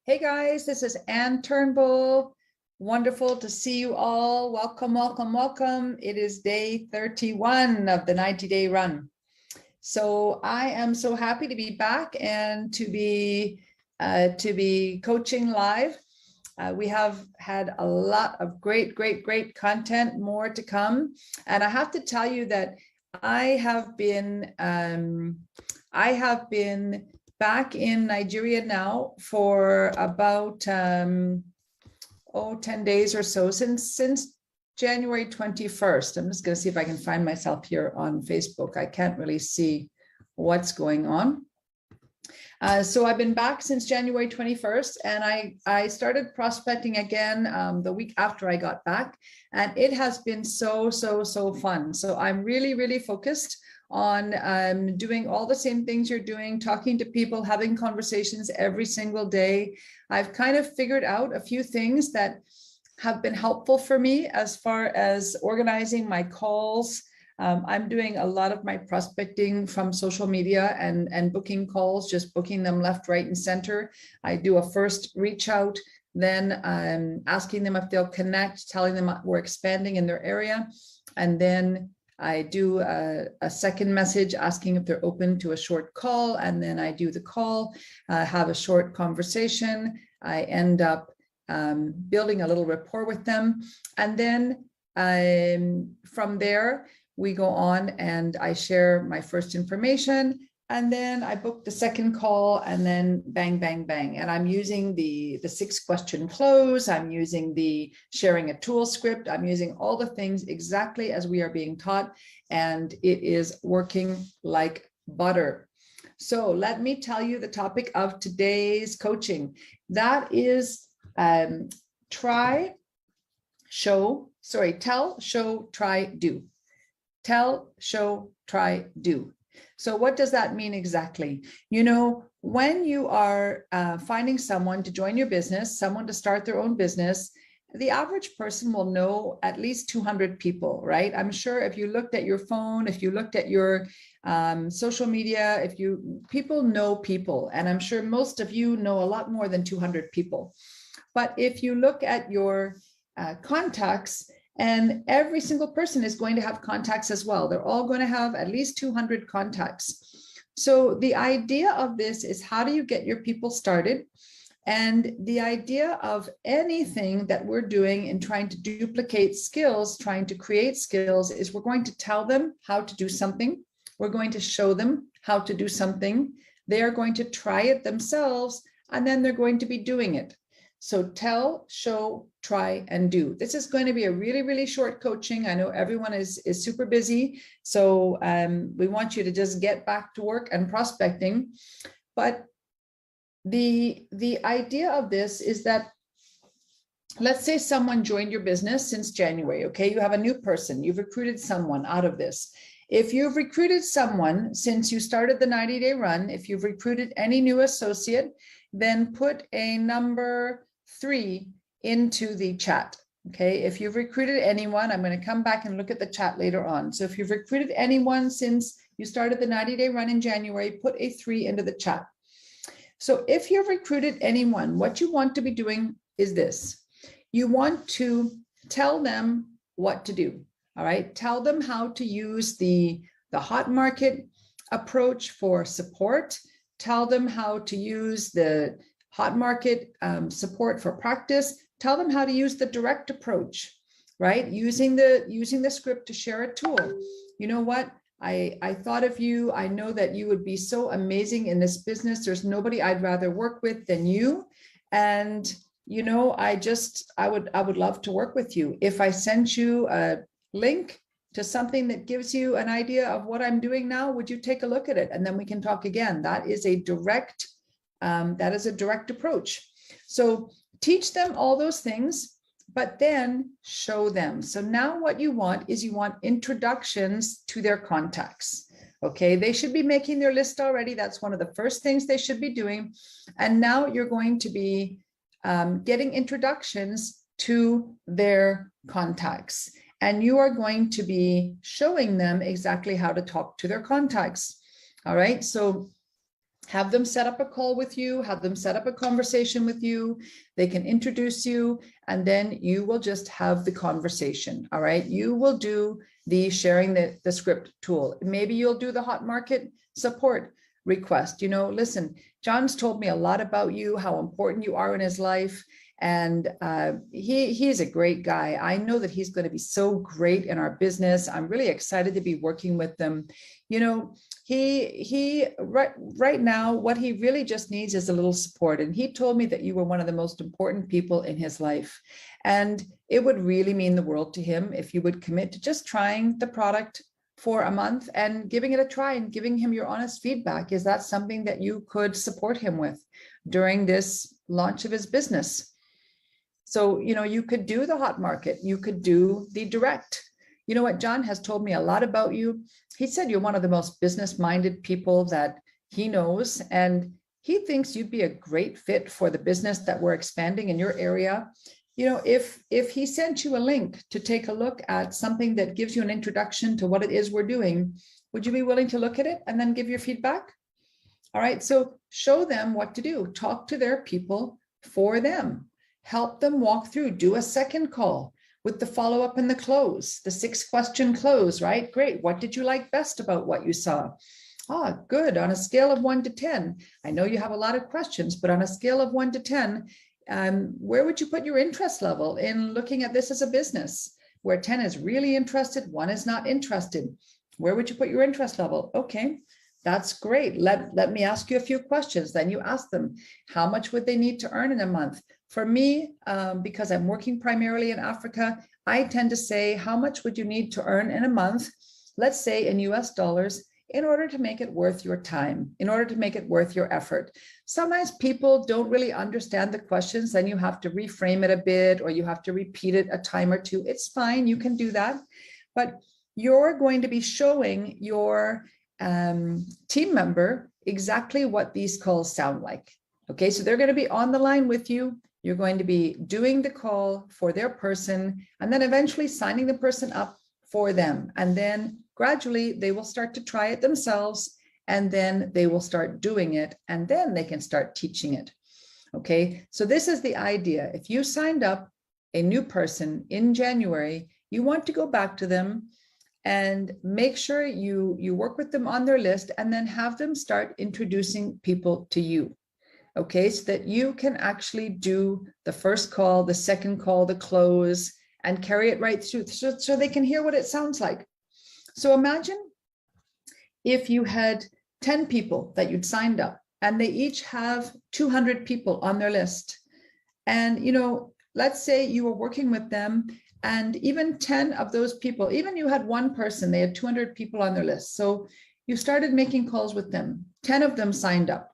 Hey guys, this is Anne Turnbull. Wonderful to see you all. Welcome, welcome, welcome. It is day 31 of the 90-day run. So I am so happy to be back and to be coaching live. We have had a lot of great content, more to come. And I have to tell you that I have been back in Nigeria now for about 10 days or so, since January 21st. I'm just going to see if I can find myself here on Facebook. I can't really see what's going on. So I've been back since January 21st, and I started prospecting again the week after I got back, and it has been so fun. So I'm really focused on doing all the same things you're doing, talking to people, having conversations every single day. I've kind of figured out a few things that have been helpful for me as far as organizing my calls. I'm doing a lot of my prospecting from social media and booking calls, just booking them left, right, and center. I do a first reach out, then asking them if they'll connect, telling them we're expanding in their area, and then I do a second message asking if they're open to a short call, and then I do the call, have a short conversation. I end up building a little rapport with them, and then from there we go on and I share my first information, and then I book the second call, and then bang, bang, bang. And I'm using the 6-question close. I'm using the sharing a tool script. I'm using all the things exactly as we are being taught, and it is working like butter. So let me tell you the topic of today's coaching. That is tell, show, try, do. Tell, show, try, do. So what does that mean exactly? You know, when you are finding someone to join your business, someone to start their own business, the average person will know at least 200 people, right? I'm sure if you looked at your phone, if you looked at your social media, people know people, and I'm sure most of you know a lot more than 200 people. But if you look at your contacts, and every single person is going to have contacts as well. They're all going to have at least 200 contacts. So the idea of this is, how do you get your people started? And the idea of anything that we're doing in trying to duplicate skills, trying to create skills, is we're going to tell them how to do something. We're going to show them how to do something. They are going to try it themselves, and then they're going to be doing it. So tell, show, try, and do. This is going to be a really short coaching. I know everyone is super busy. So we want you to just get back to work and prospecting. But the idea of this is that, let's say someone joined your business since January. Okay, you have a new person. You've recruited someone out of this. If you've recruited someone since you started the 90-day run, if you've recruited any new associate, then put a number 3 into the chat. Okay, if you've recruited anyone, I'm going to come back and look at the chat later on. So if you've recruited anyone since you started the 90-day run in January, put a 3 into the chat. So if you've recruited anyone, what you want to be doing is this. You want to tell them what to do. All right, tell them how to use the hot market approach for support. Tell them how to use the hot market support for practice. Tell them how to use the direct approach, right? Using the script to share a tool. You know what? I thought of you. I know that you would be so amazing in this business. There's nobody I'd rather work with than you. And you know, I would love to work with you. If I sent you a link to something that gives you an idea of what I'm doing now, would you take a look at it? And then we can talk again. That is a direct approach. So teach them all those things, but then show them. So now what you want is introductions to their contacts. Okay, they should be making their list already. That's one of the first things they should be doing. And now you're going to be getting introductions to their contacts. And you are going to be showing them exactly how to talk to their contacts. All right, so Have them set up a call with you, have them set up a conversation with you. They can introduce you, and then you will just have the conversation. All right. You will do the sharing the script tool. Maybe you'll do the hot market support request. Listen, John's told me a lot about you, how important you are in his life. And he's a great guy. I know that he's going to be so great in our business. I'm really excited to be working with them. He right now, what he really just needs is a little support. And he told me that you were one of the most important people in his life. And it would really mean the world to him if you would commit to just trying the product for a month and giving it a try and giving him your honest feedback. Is that something that you could support him with during this launch of his business? So, you could do the hot market, you could do the direct. You know what? John has told me a lot about you. He said you're one of the most business-minded people that he knows, and he thinks you'd be a great fit for the business that we're expanding in your area. If he sent you a link to take a look at something that gives you an introduction to what it is we're doing, would you be willing to look at it and then give your feedback? All right, so show them what to do. Talk to their people for them. Help them walk through, do a second call with the follow-up and the close, the 6-question close, right? Great. What did you like best about what you saw? Good. On a scale of 1 to 10, I know you have a lot of questions, but on a scale of 1 to 10, where would you put your interest level in looking at this as a business? Where 10 is really interested, 1 is not interested. Where would you put your interest level? Okay, that's great. Let me ask you a few questions. Then you ask them, how much would they need to earn in a month? For me, because I'm working primarily in Africa, I tend to say, how much would you need to earn in a month, let's say in US dollars, in order to make it worth your time, in order to make it worth your effort? Sometimes people don't really understand the questions, then you have to reframe it a bit, or you have to repeat it a time or two. It's fine, you can do that. But you're going to be showing your team member exactly what these calls sound like. Okay, so they're going to be on the line with you. You're going to be doing the call for their person, and then eventually signing the person up for them. And then gradually they will start to try it themselves, and then they will start doing it, and then they can start teaching it. Okay, so this is the idea. If you signed up a new person in January, you want to go back to them and make sure you work with them on their list, and then have them start introducing people to you. Okay, so that you can actually do the first call, the second call, the close, and carry it right through so they can hear what it sounds like. So imagine if you had 10 people that you'd signed up, and they each have 200 people on their list. And, let's say you were working with them, and even 10 of those people, even you had one person, they had 200 people on their list. So you started making calls with them, 10 of them signed up.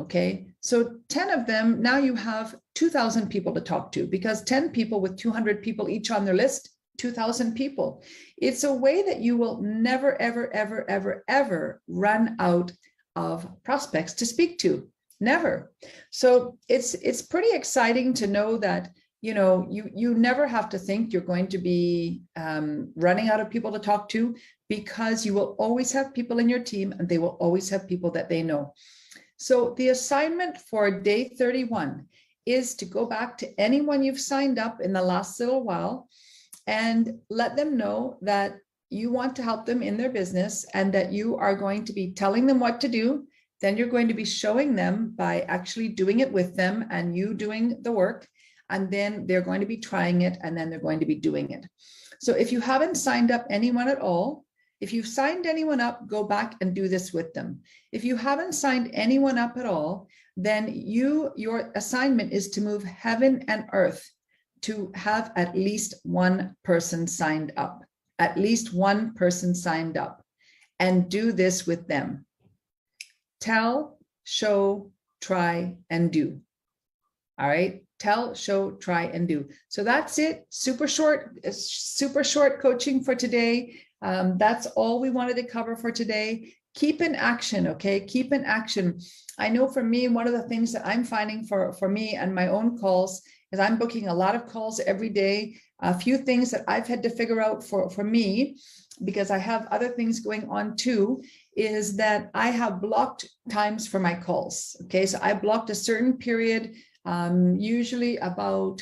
Okay, so 10 of them, now you have 2,000 people to talk to, because 10 people with 200 people each on their list, 2,000 people. It's a way that you will never, ever, ever, ever, ever run out of prospects to speak to. Never. So it's pretty exciting to know that, you never have to think you're going to be running out of people to talk to, because you will always have people in your team, and they will always have people that they know. So the assignment for day 31 is to go back to anyone you've signed up in the last little while and let them know that you want to help them in their business, and that you are going to be telling them what to do. Then you're going to be showing them by actually doing it with them and you doing the work. And then they're going to be trying it, and then they're going to be doing it. So if you haven't signed up anyone at all, if you've signed anyone up, go back and do this with them. If you haven't signed anyone up at all, then your assignment is to move heaven and earth to have at least one person signed up, at least one person signed up, and do this with them. Tell, show, try, and do. All right. Tell, show, try, and do. So that's it. Super short coaching for today. That's all we wanted to cover for today. Keep in action, okay? Keep in action. I know for me, one of the things that I'm finding for me and my own calls is I'm booking a lot of calls every day. A few things that I've had to figure out for me, because I have other things going on too, is that I have blocked times for my calls. Okay, so I blocked a certain period, usually about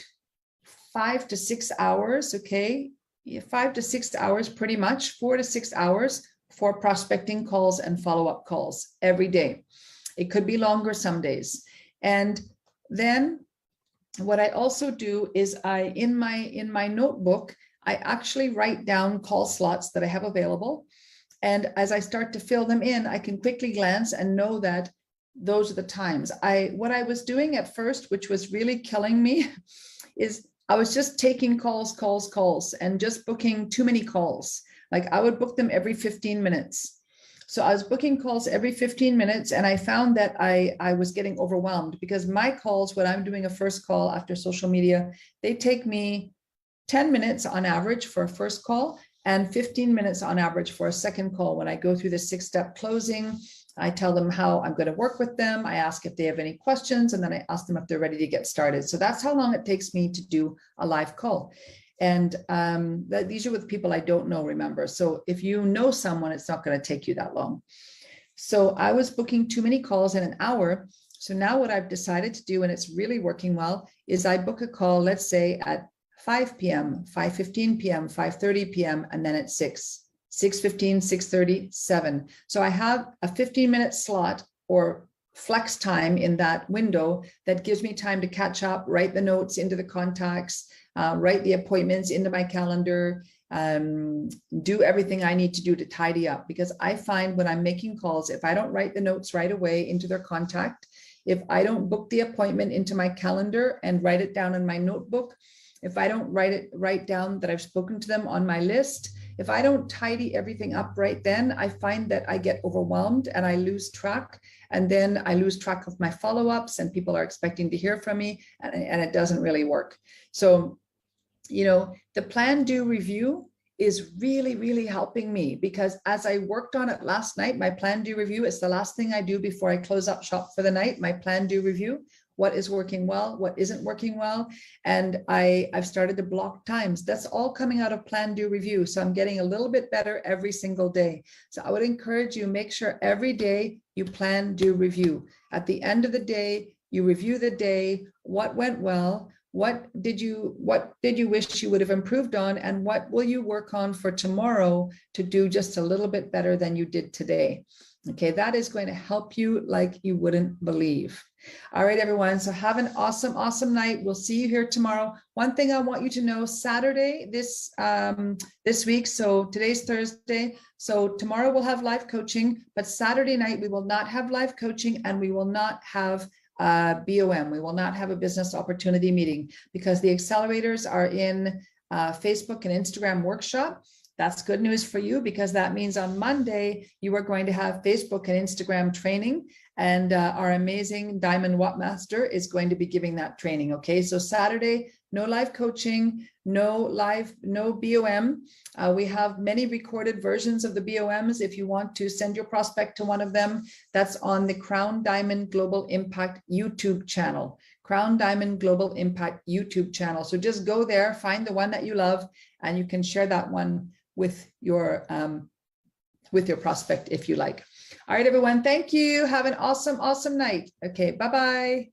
5 to 6 hours. Okay, 5 to 6 hours, pretty much 4 to 6 hours for prospecting calls and follow-up calls every day. It could be longer some days. And then what I also do is in my notebook, I actually write down call slots that I have available. And as I start to fill them in, I can quickly glance and know that those are the times. What I was doing at first, which was really killing me, is I was just taking calls, and just booking too many calls. Like I would book them every 15 minutes. So I was booking calls every 15 minutes, and I found that I was getting overwhelmed because my calls, when I'm doing a first call after social media, they take me 10 minutes on average for a first call and 15 minutes on average for a second call. When I go through the 6-step closing, I tell them how I'm going to work with them. I ask if they have any questions, and then I ask them if they're ready to get started. So that's how long it takes me to do a live call. And these are with people I don't know, remember. So if you know someone, it's not going to take you that long. So I was booking too many calls in an hour. So now what I've decided to do, and it's really working well, is I book a call, let's say at 5 p.m., 5:15 p.m., 5:30 p.m., and then at 6:15, 6:30, 7. So I have a 15-minute slot or flex time in that window that gives me time to catch up, write the notes into the contacts, write the appointments into my calendar, do everything I need to do to tidy up. Because I find when I'm making calls, if I don't write the notes right away into their contact, if I don't book the appointment into my calendar and write it down in my notebook, if I don't write down that I've spoken to them on my list, if I don't tidy everything up right then, I find that I get overwhelmed and I lose track. And then I lose track of my follow-ups, and people are expecting to hear from me, and it doesn't really work. So, the plan, do, review is really, really helping me, because as I worked on it last night, my plan, do, review is the last thing I do before I close up shop for the night. My plan, do, review. What is working well, what isn't working well. And I've started to block times. That's all coming out of plan, do, review. So I'm getting a little bit better every single day. So I would encourage you, make sure every day you plan, do, review. At the end of the day, you review the day, what went well, what did you wish you would have improved on, and what will you work on for tomorrow to do just a little bit better than you did today. Okay, that is going to help you like you wouldn't believe. All right, everyone. So have an awesome, awesome night. We'll see you here tomorrow. One thing I want you to know, Saturday this week, so today's Thursday. So tomorrow we'll have live coaching, but Saturday night we will not have live coaching, and we will not have BOM. We will not have a business opportunity meeting, because the accelerators are in Facebook and Instagram workshop. That's good news for you, because that means on Monday, you are going to have Facebook and Instagram training, and our amazing Diamond Wattmaster is going to be giving that training. Okay, so Saturday, no live coaching, no BOM. We have many recorded versions of the BOMs. If you want to send your prospect to one of them, that's on the Crown Diamond Global Impact YouTube channel. Crown Diamond Global Impact YouTube channel. So just go there, find the one that you love, and you can share that one with your prospect if you like. All right, everyone. Thank you. Have an awesome, awesome night. Okay. Bye-bye.